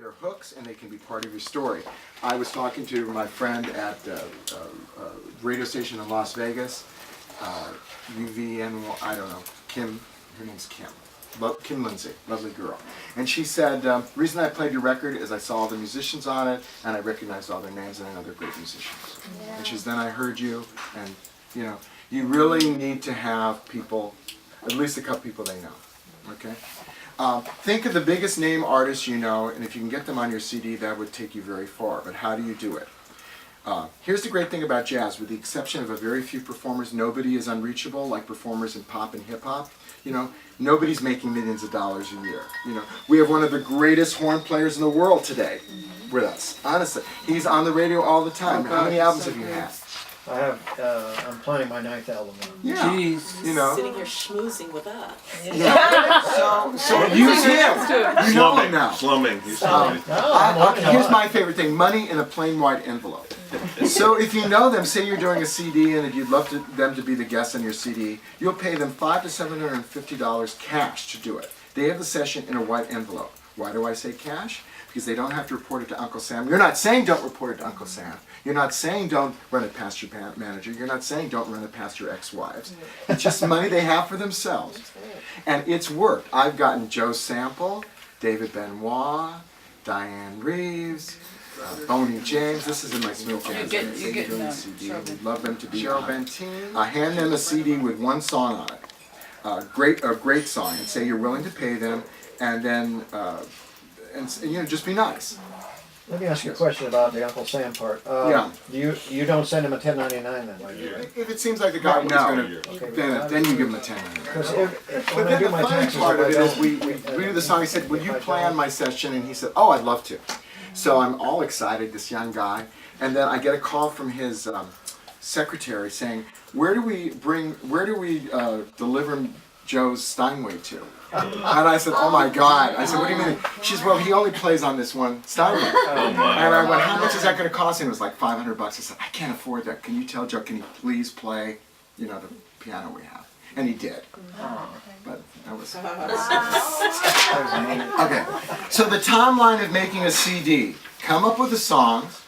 They're hooks, and they can be part of your story. I was talking to my friend at a radio station in Las Vegas, UVN, I don't know, Kim, her name's Kim. Kim Lindsay, lovely girl. And she said, the reason I played your record is I saw all the musicians on it, and I recognized all their names, and I know they're great musicians. Yeah. And she says, then I heard you, and you really need to have people, at least a couple people they know, okay? Think of the biggest name artists you know, and if you can get them on your CD, that would take you very far. But how do you do it? Here's the great thing about jazz. With the exception of a very few performers, nobody is unreachable like performers in pop and hip-hop. Nobody's making millions of dollars a year. We have one of the greatest horn players in the world today with us. Honestly, he's on the radio all the time. How many albums have you had? I have. I'm planning my 9th album now. Yeah. Jeez. Sitting here schmoozing with us. Yeah. So use him. You know him now. Slumming. Here's my favorite thing: money in a plain white envelope. So if you know them, say you're doing a CD, and if you'd love them to be the guest on your CD, you'll pay them $500 to $750 cash to do it. They have the session in a white envelope. Why do I say cash? Because they don't have to report it to Uncle Sam. You're not saying don't report it to Uncle Sam. You're not saying don't run it past your manager. You're not saying don't run it past your ex-wives. It's just money they have for themselves. And it's worked. I've gotten Joe Sample, David Benoit, Diane Reeves, Boney James. This is in my Smooth Jazz CD. We'd love them to be Cheryl Benteen. Hand them a CD with one song on it. A great song, and say you're willing to pay them, and then just be nice. Let me ask you a question about the Uncle Sam part. Yeah. You don't send him a 1099 then, like you? If it seems like the guy was going to, then you give him a 1099. But then the funny part of it is we do the song. He said, "Will you play on my session?" And he said, "Oh, I'd love to." So I'm all excited, this young guy, and then I get a call from his secretary saying, "Where do we deliver Joe's Steinway to?" And I said, "Oh my God!" I said, "What do you mean?" She said, "Well, he only plays on this one Steinway." And I went, "How much is that going to cost him?" It was like $500. I said, "I can't afford that. Can you tell Joe? Can he please play, the piano we have?" And he did. But that was okay. So the timeline of making a CD: come up with the songs,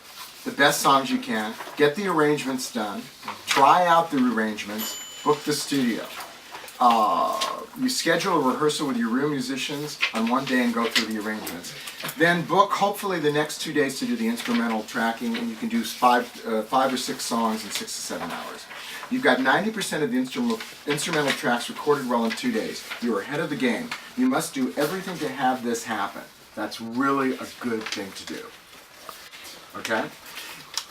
the best songs you can, get the arrangements done, try out the arrangements, book the studio. You schedule a rehearsal with your real musicians on one day and go through the arrangements. Then book, hopefully, the next 2 days to do the instrumental tracking, and you can do 5 or 6 songs in 6 to 7 hours. You've got 90% of the instrumental tracks recorded well in 2 days. You're ahead of the game. You must do everything to have this happen. That's really a good thing to do. Okay?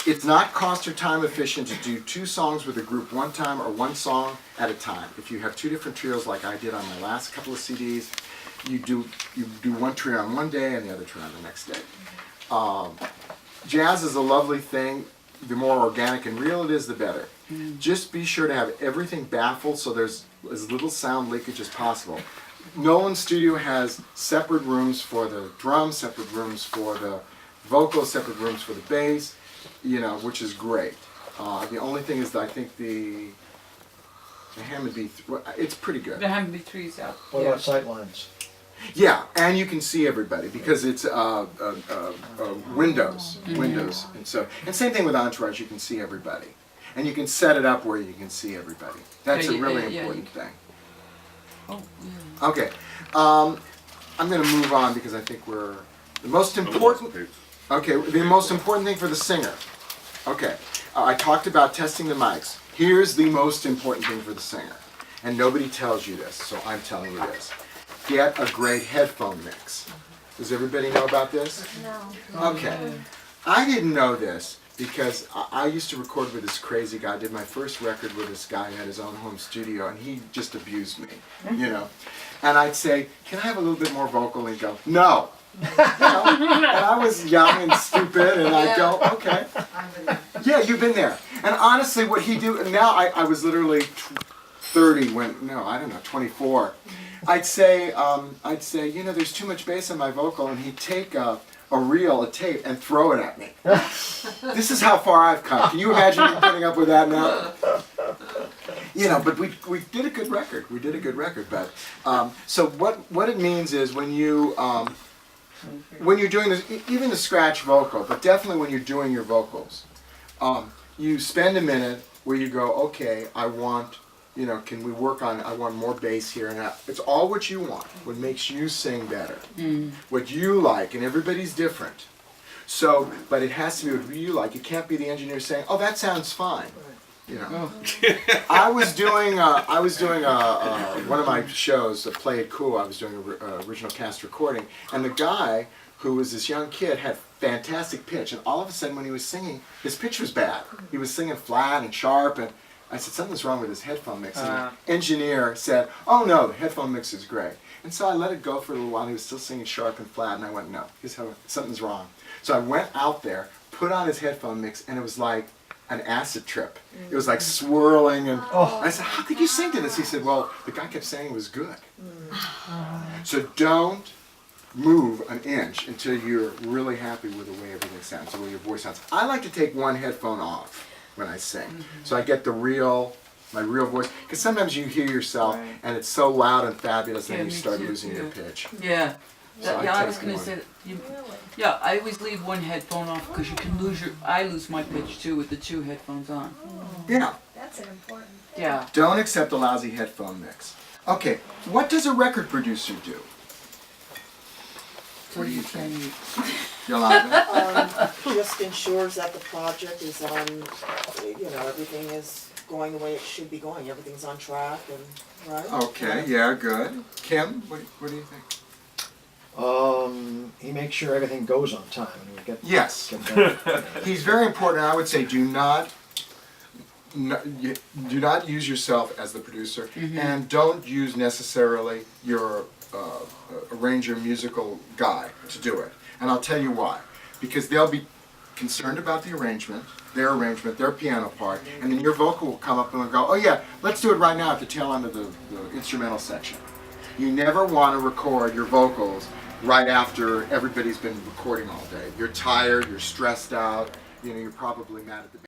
It's not cost or time efficient to do 2 songs with a group one time or 1 song at a time. If you have 2 different trios like I did on my last couple of CDs, you do one trio on one day and the other trio on the next day. Jazz is a lovely thing. The more organic and real it is, the better. Just be sure to have everything baffled so there's as little sound leakage as possible. Nolan's studio has separate rooms for the drums, separate rooms for the vocals, separate rooms for the bass, which is great. The only thing is that I think the Hammond B3, it's pretty good. The Hammond B3's out. What about sight lines? Yeah, and you can see everybody because it's windows, and same thing with Entourage. You can see everybody, and you can set it up where you can see everybody. That's a really important thing. Oh, yeah. Okay, I'm going to move on because I think we're the most important. Okay, the most important thing for the singer. Okay, I talked about testing the mics. Here's the most important thing for the singer, and nobody tells you this, so I'm telling you this. Get a great headphone mix. Does everybody know about this? No. Okay. I didn't know this because I used to record with this crazy guy. I did my first record with this guy who had his own home studio, and he just abused me, And I'd say, "Can I have a little bit more vocal?" And he'd go, "No." And I was young and stupid, and I'd go, "Okay." Yeah, you've been there. And honestly, what he do now, I was literally 30 when, no, I don't know, 24. I'd say, there's too much bass in my vocal, and he'd take a tape, and throw it at me. This is how far I've come. Can you imagine me putting up with that now? But we did a good record. We did a good record. But so what it means is when you when you're doing this, even the scratch vocal, but definitely when you're doing your vocals, you spend a minute where you go, okay, I want, can we work on, I want more bass here, and it's all what you want, what makes you sing better, what you like, and everybody's different. So, but it has to be what you like. It can't be the engineer saying, oh, that sounds fine. I was doing one of my shows, Play It Cool. I was doing an original cast recording, and the guy who was this young kid had fantastic pitch, and all of a sudden when he was singing, his pitch was bad. He was singing flat and sharp, and I said something's wrong with his headphone mix. And the engineer said, "Oh no, the headphone mix is great." And so I let it go for a little while. And he was still singing sharp and flat, and I went, "No, something's wrong." So I went out there, put on his headphone mix, and it was like an acid trip. It was like swirling, and I said, "How could you sing to this?" He said, "Well, the guy kept saying it was good." So don't move an inch until you're really happy with the way everything sounds, the way your voice sounds. I like to take one headphone off when I sing, so I get my real voice. Because sometimes you hear yourself, and it's so loud and fabulous, and Yeah, you me start too, losing your yeah. pitch. Yeah. So Yeah, I take was gonna one. say that I always leave one headphone off because you can I lose my pitch too with the two headphones on. Yeah. That's an important. Yeah. Don't accept a lousy headphone mix. Okay, what does a record producer do? What do you think? Yolanda? Just ensures that the project is on, everything is going the way it should be going. Everything's on track and, right? Okay, yeah, good. Kim, what do you think? He makes sure everything goes on time and we get Yes. done. He's very important. I would say do not use yourself as the producer, and don't use necessarily your arranger, musical guy to do it. And I'll tell you why. Because they'll be concerned about the arrangement, their piano part, and then your vocal will come up and go, "Oh yeah, let's do it right now at the tail end of the instrumental section." You never want to record your vocals right after everybody's been recording all day. You're tired, you're stressed out, you're probably mad at the